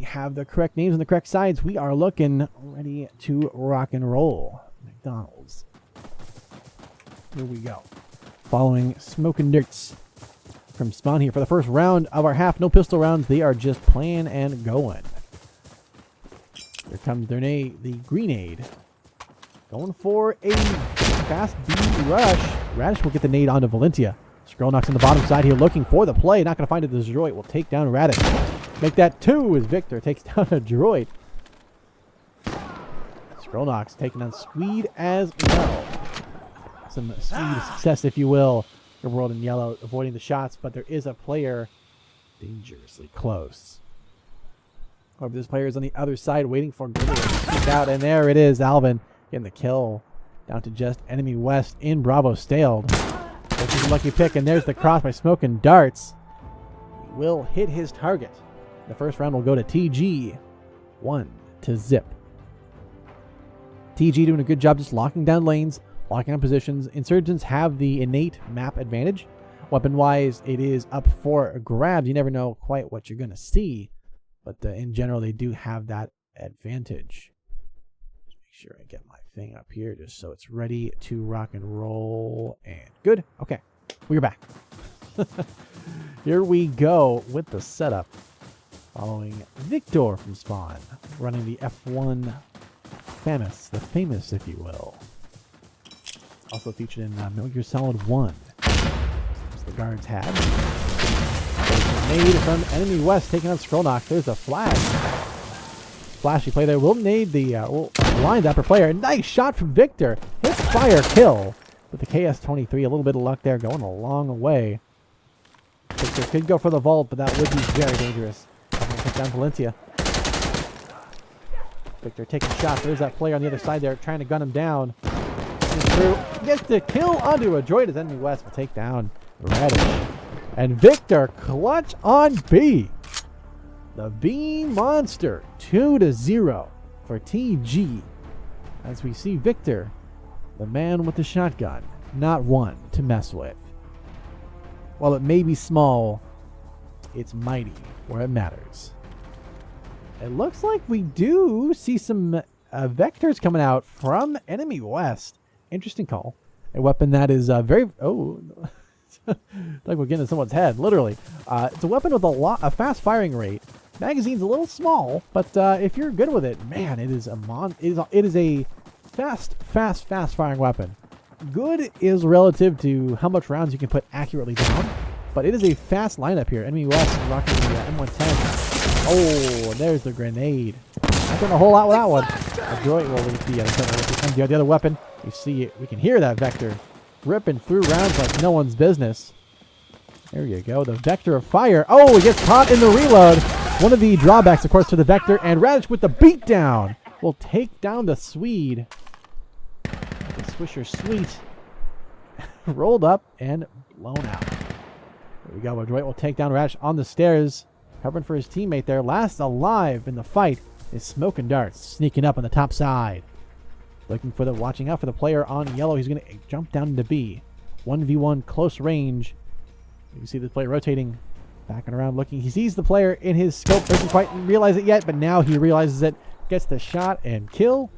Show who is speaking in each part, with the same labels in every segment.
Speaker 1: have the correct names on the correct sides. We are looking ready to rock and roll. McDonald's. Here we go. Following Smoking Dirts from Spawn here for the first round of our half. No pistol rounds. They are just playing and going. Here comes their nade, the grenade. Going for a fast B rush. Radish will get the nade onto Valentia. Scroll knocks on the bottom side here looking for the play. Not going to find it. The droid will take down Radish. Make that 2 as Victor takes down a droid. Scroll knocks taking on Swede as well. Some Swede success, if you will. The world in yellow avoiding the shots, but there is a player dangerously close. However, this player is on the other side waiting for Grimmer to sneak out, and there it is. Alvin getting the kill down to just enemy west in Bravo Staled. This is a lucky pick, and there's the cross by Smoking Darts. He will hit his target. The first round will go to TG. 1 to zip. TG doing a good job just locking down lanes, locking down positions. Insurgents have the innate map advantage. Weapon-wise, it is up for grabs. You never know quite what you're going to see. But in general, they do have that advantage. Just make sure I get my thing up here just so it's ready to rock and roll. And good. Okay, we're back. Here we go with the setup. Following Victor from Spawn, running the F1 Famous, the famous, if you will. Also featured in Metal Gear Solid 1. As the guards had. Nade from enemy west, taking on Scroll Knock. There's a flash. Flashy play there. Will nade the will blind upper player. Nice shot from Victor. Hits fire kill with the KS-23. A little bit of luck there, going a long way. Victor could go for the vault, but that would be very dangerous. I'm going to take down Valentia. Victor taking shots. There's that player on the other side there trying to gun him down. Through. Gets the kill onto a droid as enemy west will take down Radish. And Victor clutch on B. The Bean Monster 2-0 for TG. As we see Victor, the man with the shotgun, not one to mess with. While it may be small, it's mighty where it matters. It looks like we do see some vectors coming out from enemy west. Interesting call. A weapon that is very... Oh... like we're getting in someone's head, literally. It's a weapon with a fast firing rate. Magazine's a little small, but if you're good with it, man, it is a fast firing weapon. Good is relative to how much rounds you can put accurately down, but it is a fast lineup here. Enemy west rocking the M110. Oh, and there's the grenade. Not doing a whole lot with that one. A droid will leave the other weapon. You see it. We can hear that Vector ripping through rounds like no one's business. There you go. The Vector of fire. Oh, he gets caught in the reload. One of the drawbacks, of course, to the Vector. And Radish with the beatdown will take down the Swede. The Swisher Sweet. Rolled up and blown out. There we go. Dwight will take down Radish on the stairs. Covering for his teammate there. Last alive in the fight is Smoking Darts. Sneaking up on the top side. Watching out for the player on yellow. He's going to jump down into B. 1v1 close range. You can see the player rotating back and around looking. He sees the player in his scope. Doesn't quite realize it yet, but now he realizes it. Gets the shot and kill.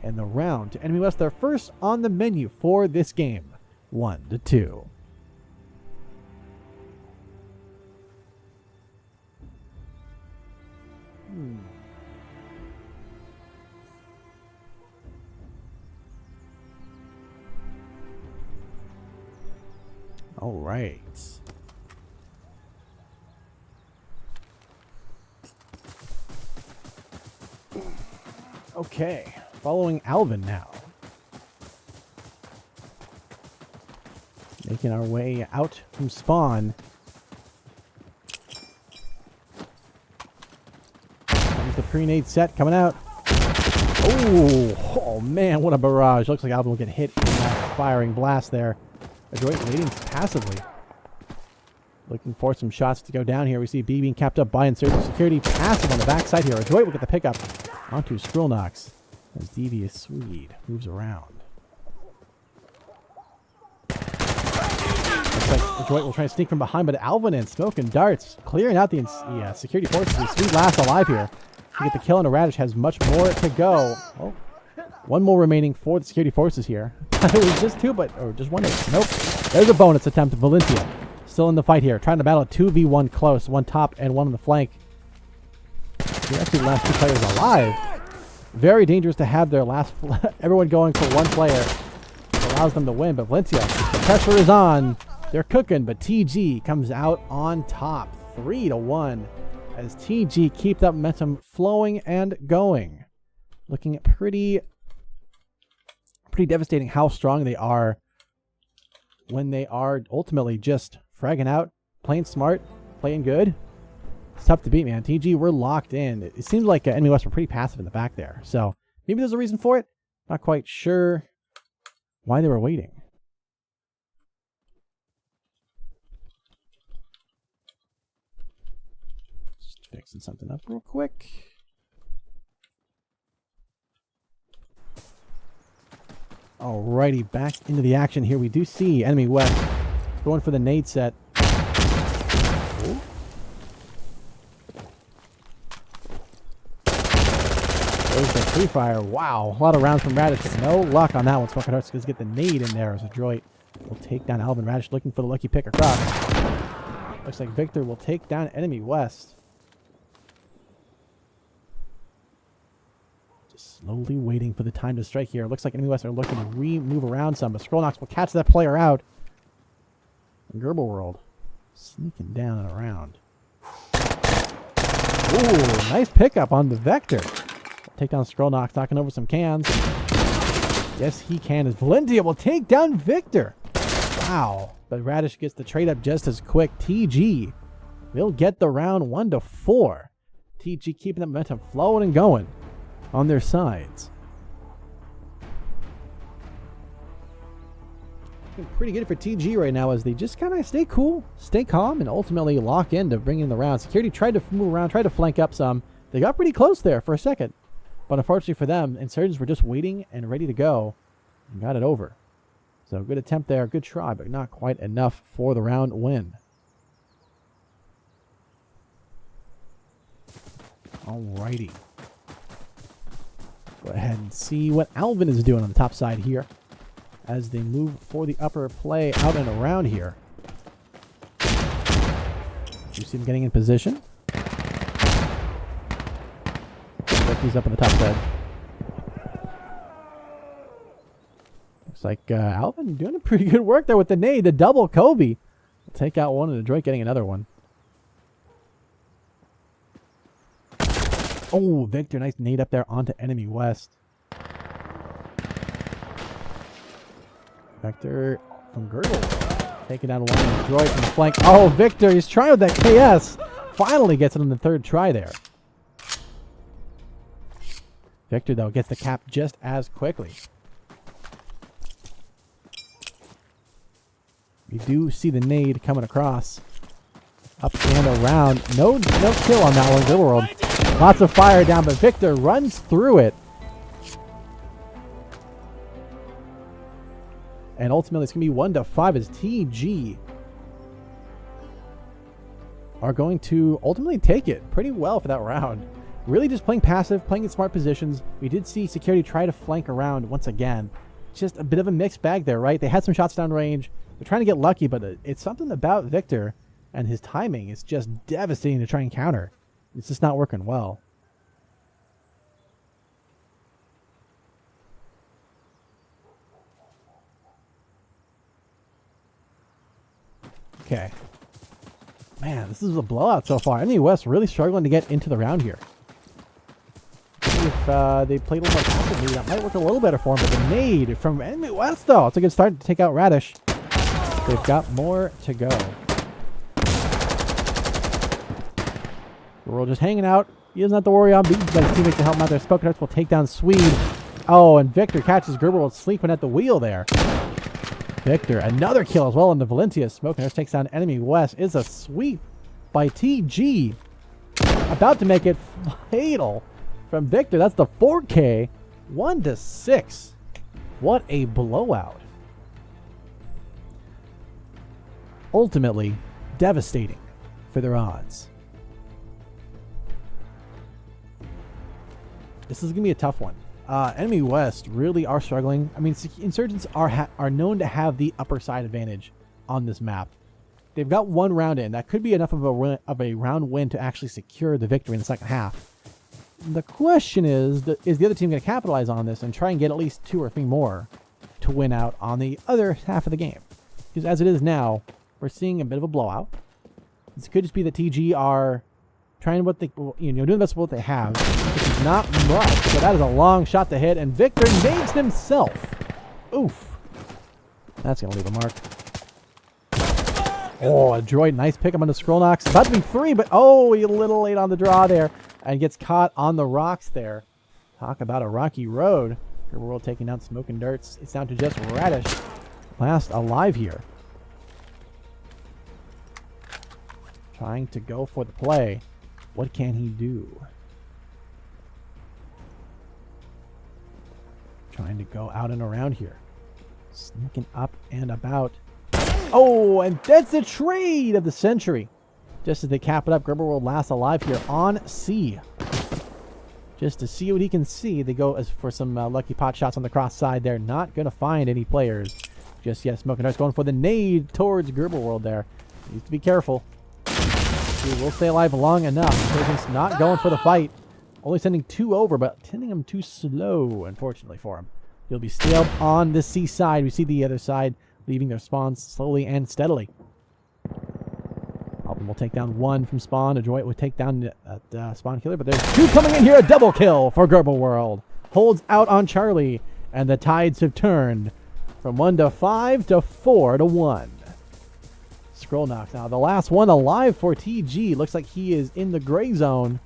Speaker 1: And the round to enemy west. Their first on the menu for this game. 1-2. All right. Okay. Following Alvin now. Making our way out from spawn. There's the pre-nade set coming out. Oh man, what a barrage. Looks like Alvin will get hit in that firing blast there. Adroit waiting passively. Looking for some shots to go down here. We see B being capped up by Insurgent Security. Passive on the backside here. Adroit will get the pickup onto Skrill Knox as Devious Swede moves around. Looks like Adroit will try to sneak from behind, but Alvin and Smoking Darts clearing out the security forces. The Swede last alive here. to get the kill, and Radish has much more to go. Oh, one more remaining for the security forces here. It was just two, or just one. Nope. There's a bonus attempt. Valencia still in the fight here, trying to battle a 2v1 close, one top and one on the flank. They're actually the last two players alive. Very dangerous to have their last everyone going for one player. It allows them to win, but Valencia, the pressure is on. They're cooking, but TG comes out on top, 3-1, as TG keep that momentum flowing and going. Looking pretty devastating how strong they are when they are ultimately just fragging out, playing smart, playing good. It's tough to beat, man. TG, we're locked in. It seems like Enemy West were pretty passive in the back there. So maybe there's a reason for it. Not quite sure why they were waiting. Just fixing something up real quick. Alrighty, back into the action here. We do see Enemy West going for the nade set. Ooh. There's the free fire. Wow, a lot of rounds from Radish. No luck on that one. Smoking Hearts going to get the nade in there as Adroit will take down Alvin. Radish looking for the lucky pick across. Looks like Victor will take down Enemy West. Slowly waiting for the time to strike here. Looks like Enemy West are looking to move around some, but Scrollnox will catch that player out. Gerbil World sneaking down and around. Ooh, nice pickup on the Vector. Take down Scrollnox, knocking over some cans. Yes, he can. As Valencia will take down Victor. Wow. But Radish gets the trade up just as quick. TG will get the round 1-4. TG keeping the momentum flowing and going on their sides. Looking pretty good for TG right now as they just kind of stay cool, stay calm, and ultimately lock in to bring in the round. Security tried to move around, tried to flank up some. They got pretty close there for a second. But unfortunately for them, Insurgents were just waiting and ready to go and got it over. So good attempt there, good try, but not quite enough for the round win. Alrighty. Go ahead and see what Alvin is doing on the top side here as they move for the upper play out and around here. You see him getting in position. He's up on the top side. Looks like Alvin doing a pretty good work there with the nade. The double Kobe. We'll take out one and Detroit getting another one. Oh, Victor, nice nade up there onto Enemy West. Victor from Girdle. Taking down one and Detroit from the flank. Oh, Victor, he's trying with that KS. Finally gets it on the third try there. Victor, though, gets the cap just as quickly. We do see the nade coming across. Up and around. No kill on that one. Good world. Lots of fire down, but Victor runs through it. And ultimately, it's going to be 1-5 as TG are going to ultimately take it pretty well for that round. Really just playing passive, playing in smart positions. We did see Security try to flank around once again. Just a bit of a mixed bag there, right? They had some shots down range. They're trying to get lucky, but it's something about Victor and his timing is just devastating to try and counter. It's just not working well. Okay. Man, this is a blowout so far. Enemy West really struggling to get into the round here. If they played a little more passively, that might work a little better for them. But the nade from Enemy West, though, it's a good start to take out Radish. They've got more to go. We're all just hanging out. He doesn't have to worry on being his teammates to help him out there. Spoken Hearts will take down Swede. Oh, and Victor catches Gerber sleeping at the wheel there. Victor, another kill as well on the Valencia. Smoking Hearts takes down Enemy West. It's a sweep by TG. About to make it fatal from Victor. That's the 4K. 1-6. What a blowout. Ultimately, devastating for their odds. This is going to be a tough one. Enemy West really are struggling. I mean, Insurgents are known to have the upper side advantage on this map. They've got one round in. That could be enough of a round win to actually secure the victory in the second half. The question is the other team going to capitalize on this and try and get at least 2 or 3 more to win out on the other half of the game? Because as it is now, we're seeing a bit of a blowout. This could just be that TG are trying what they, doing the best of what they have. Which is not much, but that is a long shot to hit, and Victor nades himself. Oof. That's going to leave a mark. Oh, a droid. Nice pickup on the scroll knocks. About to be 3, but oh, a little late on the draw there. And gets caught on the rocks there. Talk about a rocky road. World taking down Smoke and Darts. It's down to just Radish. Last alive here. Trying to go for the play. What can he do? Trying to go out and around here. Sneaking up and about. Oh, and that's the trade of the century. Just as they cap it up, Gerberworld last alive here on C. Just to see what he can see, they go for some lucky pot shots on the cross side. They're not going to find any players just yet. Smoke and Darts going for the nade towards Gerberworld there. Needs to be careful. He will stay alive long enough. Surgeon's not going for the fight. Only sending 2 over, but sending him too slow, unfortunately for him. He'll be staled on the C side. We see the other side leaving their spawns slowly and steadily. Alvin will take down 1 from spawn. Adroit will take down spawn killer, but there's 2 coming in here. A double kill for Gerberworld. Holds out on Charlie, and the tides have turned from 1-5 to 4-1. Scroll knocks now. The last one alive for TG. Looks like he is in the gray zone.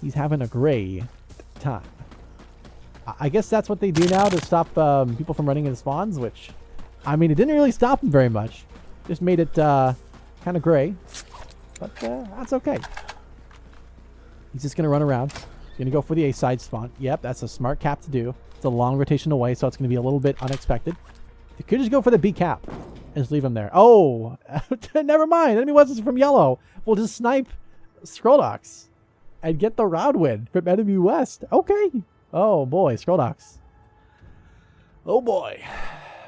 Speaker 1: He's having a gray time. I guess that's what they do now to stop people from running into spawns, which, I mean, it didn't really stop him very much. Just made it kind of gray. But that's okay. He's just going to run around. He's going to go for the A side spawn. Yep, that's a smart cap to do. It's a long rotation away, so it's going to be a little bit unexpected. They could just go for the B cap and just leave him there. Oh, never mind. Enemy West from yellow. We'll just snipe Scrolldox and get the round win from Enemy West. Okay. Oh, boy. Scrolldox. Oh, boy.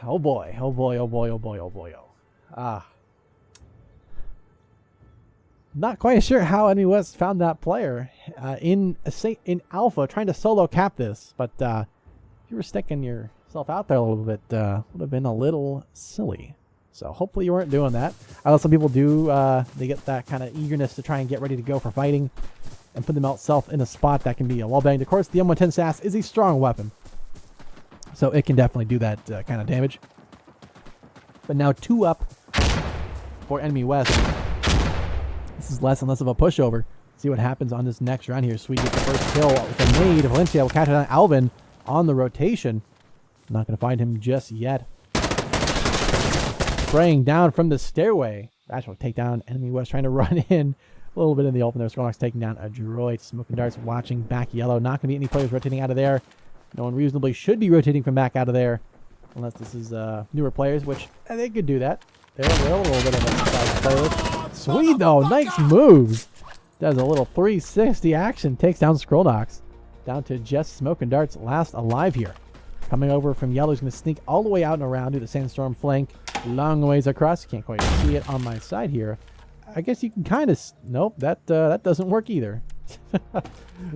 Speaker 1: Oh, boy. Oh, boy. Oh, boy. Oh, boy. Oh, boy. Oh. Ah. Not quite sure how Enemy West found that player in Alpha trying to solo cap this, but if you were sticking yourself out there a little bit, would have been a little silly. So hopefully you weren't doing that. I know some people do. They get that kind of eagerness to try and get ready to go for fighting and put themselves in a spot that can be a wall banged. Of course, the M110 SAS is a strong weapon, so it can definitely do that kind of damage. But now 2 up for Enemy West. This is less and less of a pushover. See what happens on this next round here. Sweet gets the first kill with a nade. Valencia will catch it on Alvin on the rotation. Not going to find him just yet. Spraying down from the stairway. Bash will take down Enemy West, trying to run in a little bit in the open there. Scorlock's taking down a droid. Smoke and Darts watching back yellow. Not going to be any players rotating out of there. No one reasonably should be rotating from back out of there. Unless this is newer players, which they could do that. They're a little bit of a surprise player. Sweet though, nice moves. Does a little 360 action, takes down Scrollnox. Down to just Smoke and Darts, last alive here. Coming over from yellow, is going to sneak all the way out and around to the Sandstorm flank. Long ways across, can't quite see it on my side here. I guess you can kind of, nope, that doesn't work either.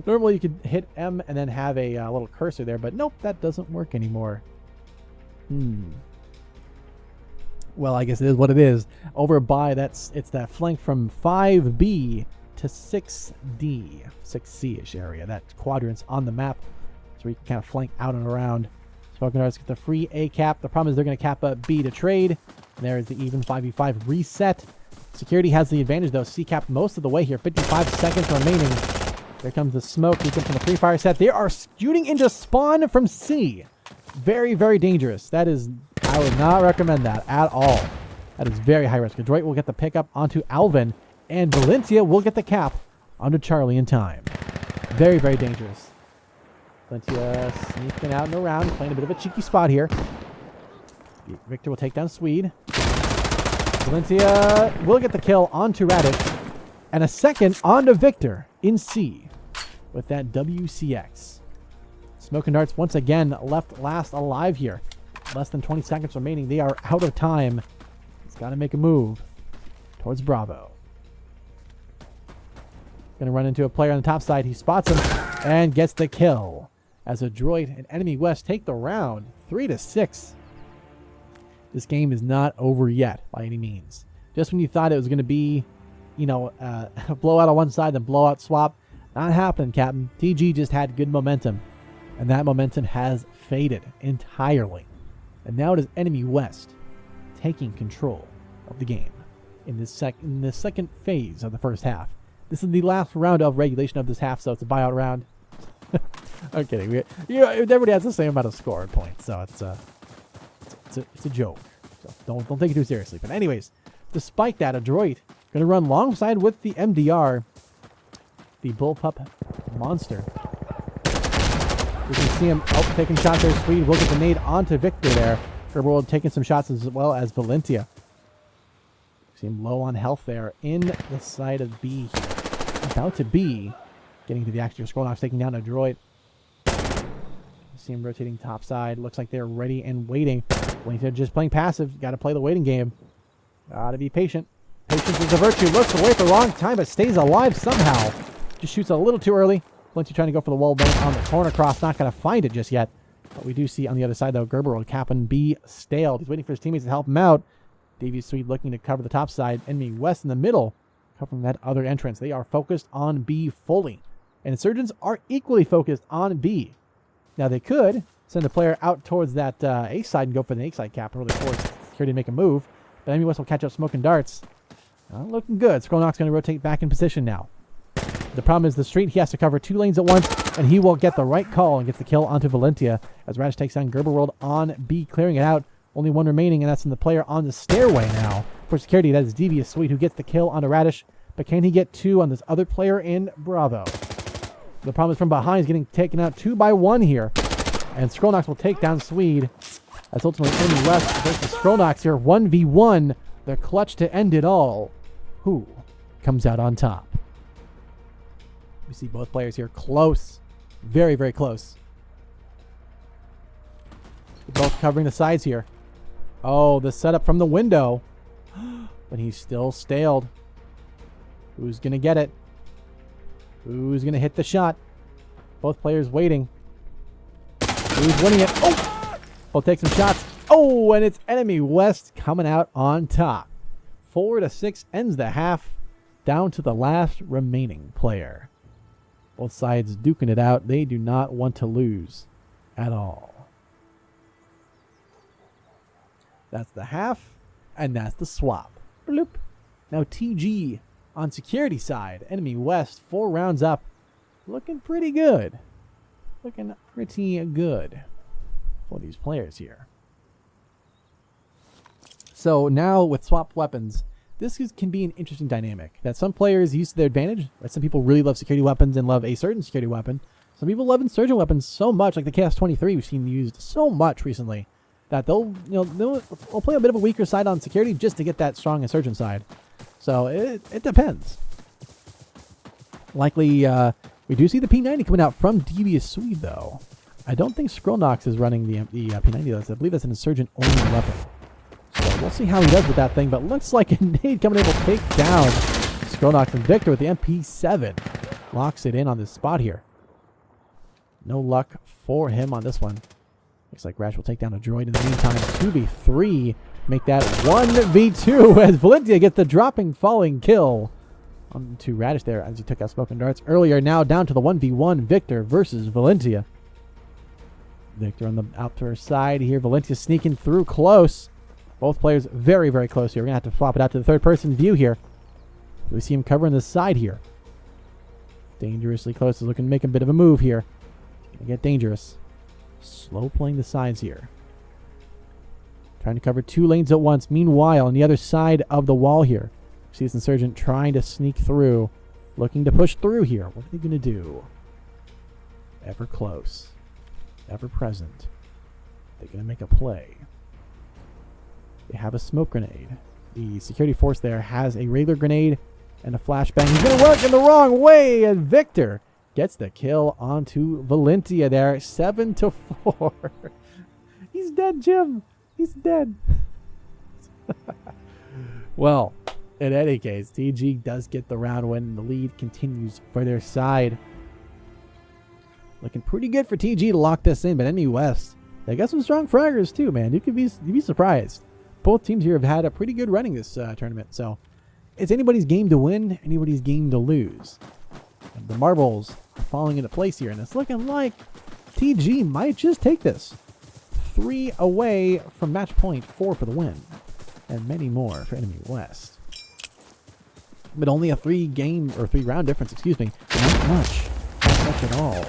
Speaker 1: Normally you could hit M and then have a little cursor there, but nope, that doesn't work anymore. Well, I guess it is what it is. Over by, it's that flank from 5B to 6D, 6C-ish area. That quadrant's on the map, so we can kind of flank out and around. Smoking Darts get the free A cap. The problem is they're going to cap up B to trade. And there is the even 5v5 reset. Security has the advantage, though. C capped most of the way here. 55 seconds remaining. There comes the smoke. He comes from the pre-fire set. They are shooting into spawn from C. Very, very dangerous. That is, I would not recommend that at all. That is very high risk. Adroit will get the pickup onto Alvin, and Valencia will get the cap onto Charlie in time. Very, very dangerous. Valencia sneaking out and around, playing a bit of a cheeky spot here. Victor will take down Swede. Valencia will get the kill onto Radic, and a second onto Victor in C with that WCX. Smoke and Darts once again left last alive here. Less than 20 seconds remaining. They are out of time. He's got to make a move towards Bravo. Going to run into a player on the top side. He spots him and gets the kill. As Adroit and Enemy West take the round 3-6. This game is not over yet by any means. Just when you thought it was going to be, a blowout on one side, then blowout swap. Not happening, Captain. TG just had good momentum. And that momentum has faded entirely. And now it is Enemy West taking control of the game in this second phase of the first half. This is the last round of regulation of this half, so it's a buyout round. I'm kidding. Everybody has the same amount of score points, so it's a joke. So don't take it too seriously. But anyways, despite that, Adroit going to run alongside with the MDR, the Bullpup Monster. You can see him taking shots there. Swede will get the nade onto Victor there. Gerberwold taking some shots as well as Valentia. See him low on health there in the side of B. About to be getting to the action. Scrollnox taking down Adroit. See him rotating top side. Looks like they're ready and waiting. Valentia just playing passive. Got to play the waiting game. Got to be patient. Patience is a virtue. Looks away for a long time, but stays alive somehow. Just shoots a little too early. Valentia trying to go for the wall bang on the corner cross. Not going to find it just yet. But we do see on the other side, though, Gerberwold capping B staled. He's waiting for his teammates to help him out. Devious Swede looking to cover the top side. Enemy West in the middle, covering that other entrance. They are focused on B fully. And Insurgents are equally focused on B. Now, they could send a player out towards that A side and go for the A side cap, really force security to make a move. But Enemy West will catch up Smoke and Darts. Not looking good. Scrollnox going to rotate back in position now. The problem is the street. He has to cover 2 lanes at once, and he will get the right call and gets the kill onto Valentia as Radish takes down Gerberwold on B, clearing it out. Only one remaining, and that's in the player on the stairway now. For security, that is Devious Sweet, who gets the kill onto Radish. But can he get 2 on this other player in Bravo? The problem is from behind. He's getting taken out 2 by 1 here. And Scrollnox will take down Swede. As ultimately Enemy West versus Scrollnox here. 1v1. The clutch to end it all. Who comes out on top? We see both players here close. Very, very close. They're both covering the sides here. Oh, the setup from the window. But he's still staled. Who's going to get it? Who's going to hit the shot? Both players waiting. Who's winning it? Oh! We'll take some shots. Oh, and it's Enemy West coming out on top. 4-6 ends the half. Down to the last remaining player. Both sides duking it out. They do not want to lose at all. That's the half, and that's the swap. Bloop. Now TG on security side. Enemy West, 4 rounds up. Looking pretty good. Looking pretty good for these players here. So now with swapped weapons, this can be an interesting dynamic that some players use to their advantage. Right? Some people really love security weapons and love a certain security weapon. Some people love insurgent weapons so much, like the KS-23 we've seen used so much recently, that they'll play a bit of a weaker side on security just to get that strong insurgent side. So it depends. Likely, we do see the P90 coming out from Devious Swede, though. I don't think Scrollnox is running the P90. I believe that's an insurgent-only weapon. So we'll see how he does with that thing, but looks like a nade coming able to take down Scrollnox and Victor with the MP7. Locks it in on this spot here. No luck for him on this one. Looks like Rash will take down a droid in the meantime. 2v3. Make that 1v2 as Valentia gets the dropping, falling kill onto Radish there as he took out Smoke and Darts earlier. Now down to the 1v1 Victor versus Valentia. Victor on the outer side here. Valentia sneaking through close. Both players very, very close here. We're going to have to flop it out to the third-person view here. We see him covering the side here. Dangerously close. He's looking to make a bit of a move here. Gonna get dangerous. Slow playing the sides here. Trying to cover 2 lanes at once. Meanwhile, on the other side of the wall here, see this insurgent trying to sneak through. Looking to push through here. What are they going to do? Ever close. Ever present. They're going to make a play. They have a smoke grenade. The security force there has a regular grenade and a flashbang. He's going to work in the wrong way, and Victor gets the kill onto Valentia there. 7-4. He's dead, Jim. He's dead. Well, in any case, TG does get the round win, and the lead continues for their side. Looking pretty good for TG to lock this in, but Enemy West, they got some strong fraggers too, man. You'd be surprised. Both teams here have had a pretty good running this tournament, so it's anybody's game to win, anybody's game to lose. And the marbles are falling into place here, and it's looking like TG might just take this. 3 away from match point, 4 for the win, and many more for Enemy West. But only a 3-round difference, excuse me. Not much at all.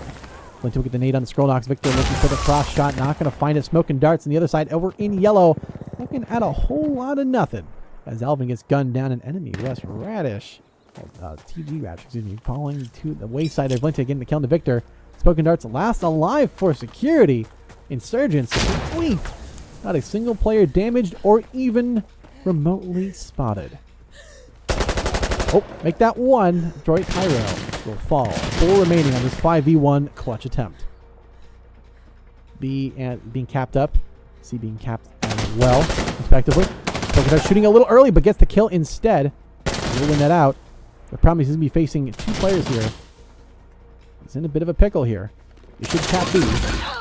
Speaker 1: Flinty will get the nade on the scroll knocks. Victor looking for the cross shot, not going to find it. Smoking darts on the other side, over in yellow, looking at a whole lot of nothing. As Alvin gets gunned down, and Enemy West Radish, TG Radish, excuse me, falling to the wayside of Flinty getting the kill to Victor. Smoking darts last alive for security. Insurgents complete. Not a single player damaged or even remotely spotted. Oh, make that one. Droid Pyro will fall. 4 remaining on this 5v1 clutch attempt. B and being capped up. C being capped as well, respectively. Smoking shooting a little early, but gets the kill instead. Ruling that out. The problem is he's going to be facing 2 players here. He's in a bit of a pickle here. He should cap B.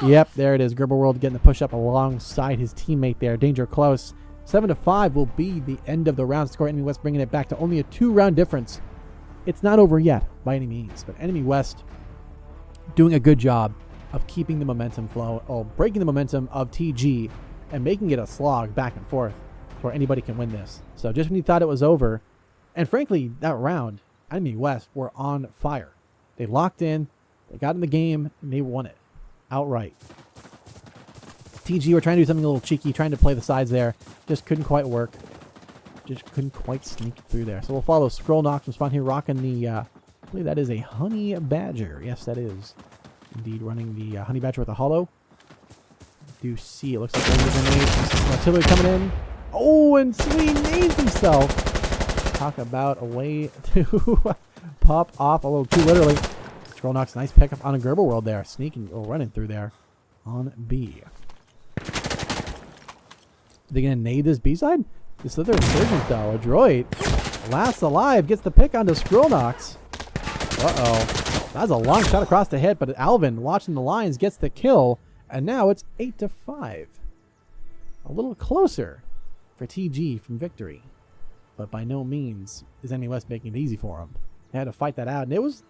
Speaker 1: Yep, there it is. Gerber World getting the push up alongside his teammate there. Danger close. 7-5 will be the end of the round score. Enemy West bringing it back to only a 2-round difference. It's not over yet by any means, but Enemy West doing a good job of keeping the momentum flow, or breaking the momentum of TG and making it a slog back and forth where anybody can win this. So just when you thought it was over, and frankly, that round, Enemy West were on fire. They locked in, they got in the game, and they won it outright. TG were trying to do something a little cheeky, trying to play the sides there. Just couldn't quite work. Just couldn't quite sneak through there. So we'll follow Scroll Knock from spawn here, rocking the, I believe that is a Honey Badger. Yes, that is indeed running the Honey Badger with a hollow. Do see, it looks like there's a grenade. Artillery coming in. Oh, and Sweet nades himself. Talk about a way to pop off a little too literally. Scroll Knock's nice pickup on a Gerber World there. Sneaking or running through there on B. Are they going to nade this B side? This other insurgent, though, a droid, last alive, gets the pick onto Scroll Knocks. Uh-oh. That's a long shot across the head, but Alvin, watching the lines, gets the kill, and now it's 8-5. A little closer for TG from victory, but by no means is Enemy West making it easy for him. They had to fight that out, and it was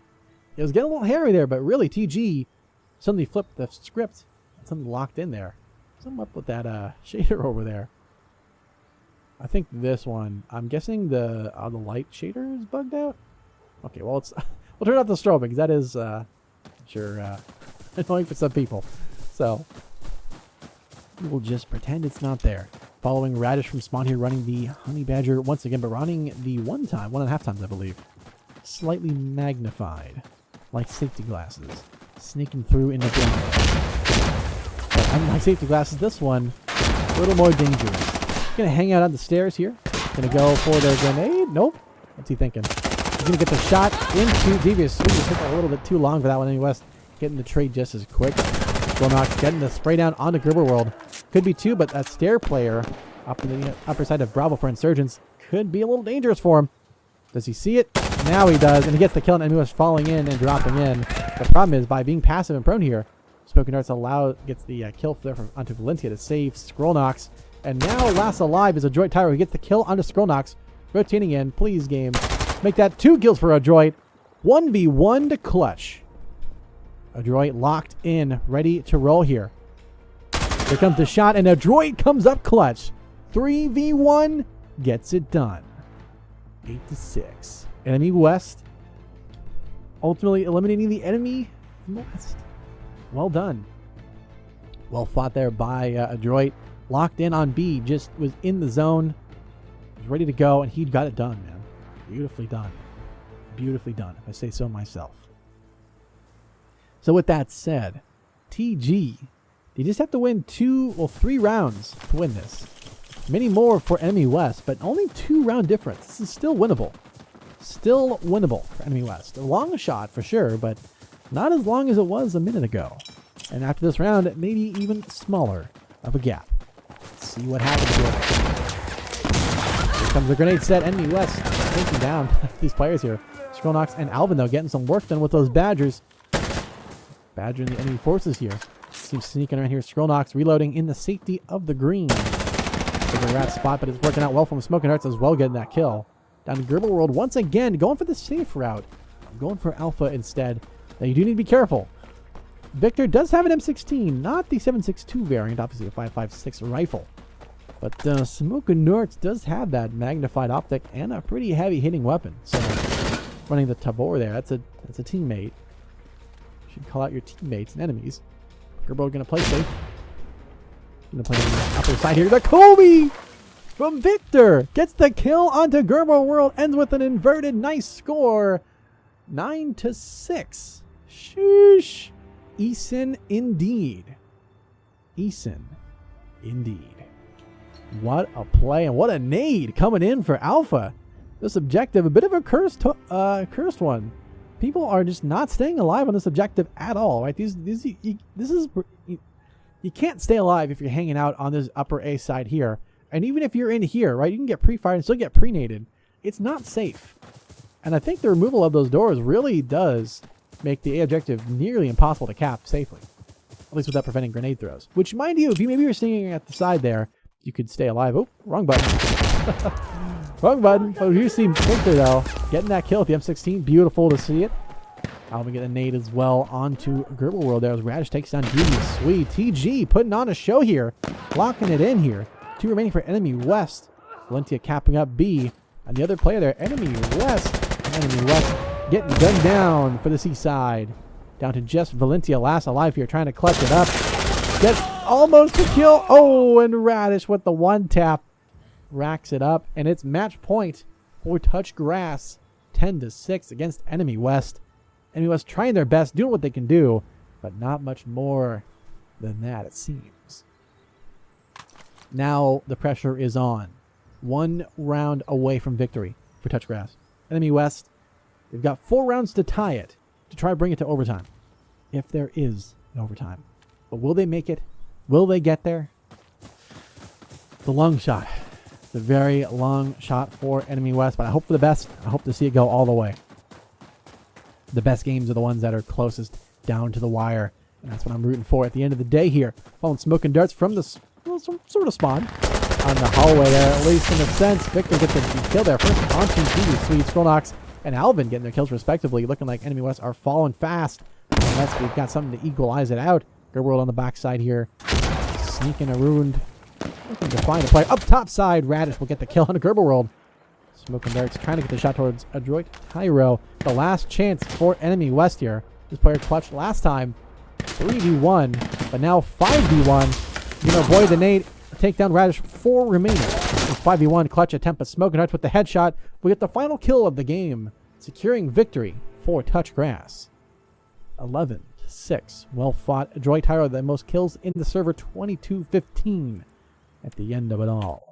Speaker 1: getting a little hairy there, but really TG suddenly flipped the script. Something locked in there. Something up with that shader over there. I think this one, I'm guessing the light shader is bugged out. Okay, well, we'll turn off the strobe because that is sure annoying for some people. So we'll just pretend it's not there. Following Radish from spawn here, running the Honey Badger once again, but running the 1.5 times, I believe. Slightly magnified, like safety glasses, sneaking through in the blind. But unlike safety glasses, this one a little more dangerous. Gonna hang out on the stairs here. Gonna go for the grenade. Nope. What's he thinking? He's gonna get the shot into Devious Sweep. It took a little bit too long for that one. Enemy West getting the trade just as quick. Scrollnox getting the spray down onto Gerber World. Could be 2, but that stair player up in the upper side of Bravo for Insurgents could be a little dangerous for him. Does he see it? Now he does, and he gets the kill, and Enemy West falling in and dropping in. The problem is, by being passive and prone here, Smoking Darts gets the kill there from onto Valencia to save Scrollnox. And now last alive is a Droid Tyro who gets the kill onto Scrollnox. Rotating in. Please, game. Make that 2 kills for a Droid. 1v1 to clutch. A Droid locked in, ready to roll here. Here comes the shot, and a Droid comes up clutch. 3v1 gets it done. 8-6. Enemy West ultimately eliminating the enemy West. Well done. Well fought there by a Droid. Locked in on B, just was in the zone, was ready to go, and he got it done, man. Beautifully done. Beautifully done, if I say so myself. So with that said, TG, they just have to win 3 rounds to win this. Many more for Enemy West, but only 2-round difference. This is still winnable. Still winnable for Enemy West. A long shot for sure, but not as long as it was a minute ago. And after this round, maybe even smaller of a gap. Let's see what happens here. Here comes the grenade set. Enemy West taking down these players here. Skronox and Alvin, though, getting some work done with those Badgers. Badgering the enemy forces here. Seems sneaking around here. Skronox reloading in the safety of the green. Big a rat spot, but it's working out well from Smoking Hearts as well, getting that kill. Down to Gerbil World once again, going for the safe route. Going for Alpha instead. Now you do need to be careful. Victor does have an M16, not the 7.62 variant, obviously a 5.56 rifle. But Smoking Hearts does have that magnified optic and a pretty heavy hitting weapon. So running the Tabor there, that's a teammate. You should call out your teammates and enemies. Gerbo gonna play safe. Gonna play on the upper side here. The Kobe from Victor gets the kill onto Gerbo World. Ends with an inverted nice score. 9-6. Sheesh. Eason indeed. Eason indeed. What a play and what a nade coming in for Alpha. This objective, a bit of a cursed one. People are just not staying alive on this objective at all, right? You can't stay alive if you're hanging out on this upper A side here. And even if you're in here, right, you can get pre-fired and still get pre-naded. It's not safe. And I think the removal of those doors really does make the A objective nearly impossible to cap safely. At least without preventing grenade throws. Which, mind you, if you maybe you're sitting at the side there, you could stay alive. Oh, wrong button. Wrong button. Oh, you see Victor, though, getting that kill at the M16. Beautiful to see it. Alvin getting a nade as well onto Gerbil World there as Radish takes down GG. Sweet. TG putting on a show here. Locking it in here. 2 remaining for Enemy West. Valentia capping up B. And the other player there, Enemy West. Enemy West getting gunned down for the seaside. Down to just Valentia last alive here, trying to clutch it up. Gets almost a kill. Oh, and Radish with the one tap. Racks it up, and it's match point for Touch Grass. 10-6 against Enemy West. Enemy West trying their best, doing what they can do, but not much more than that, it seems. Now the pressure is on. 1 round away from victory for Touch Grass. Enemy West, they've got 4 rounds to tie it, to try to bring it to overtime. If there is an overtime. But will they make it? Will they get there? The long shot. The very long shot for Enemy West, but I hope for the best. I hope to see it go all the way. The best games are the ones that are closest down to the wire, and that's what I'm rooting for at the end of the day here. Following Smoking Darts from the some sort of spawn on the hallway there, at least in a sense. Victor gets a kill there. First on Team GG, Sweet, Skronox, and Alvin getting their kills respectively, looking like Enemy West are falling fast. Unless we've got something to equalize it out. Gerworld on the backside here, sneaking around. Looking to find a play. Up top side, Radish will get the kill on the Gerbil World. Smoking Darts trying to get the shot towards Adroit Tyro. The last chance for Enemy West here. This player clutched last time. 3v1, but now 5v1. You know, boy, the nade take down Radish. 4 remaining. 5v1 clutch attempt, but Smoking Darts with the headshot will get the final kill of the game, securing victory for Touch Grass. 11-6. Well fought. Adroit Tyro, the most kills in the server, 22-15. At the end of it all.